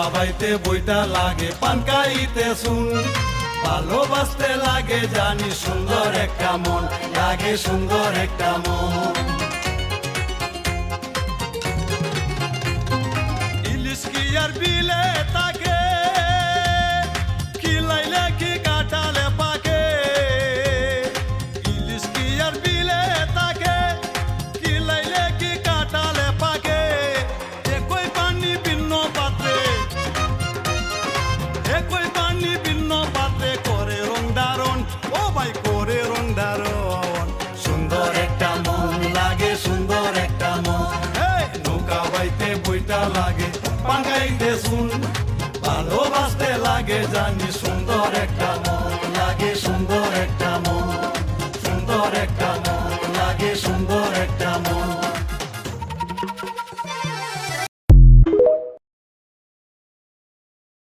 নৌকা বাইতে বইটা লাগে পানকাইতে শুন ভালোবাসতে লাগে জানি সুন্দর একটা মন লাগে সুন্দর একটা মন ইলিশ কি আর বিলে তাকে খিলাইলে কি কাটালে পাকে ইলিশ কি আর বিলে তাকে খিলাইলে কি কাটালে পাকে একই পানি ভিন্ন পাত্রে একই পানি ভিন্ন পাত্রে করে রং দারণ ও ভাই করে রং দারণ সুন্দর একটা মন লাগে সুন্দর একটা মন নৌকা বাইতে বইটা লাগে পাঙ্গাইতে শুন ভালোবাসতে লাগে জানি সুন্দর একটা মন লাগে সুন্দর একটা মন সুন্দর একটা মন লাগে সুন্দর একটা মন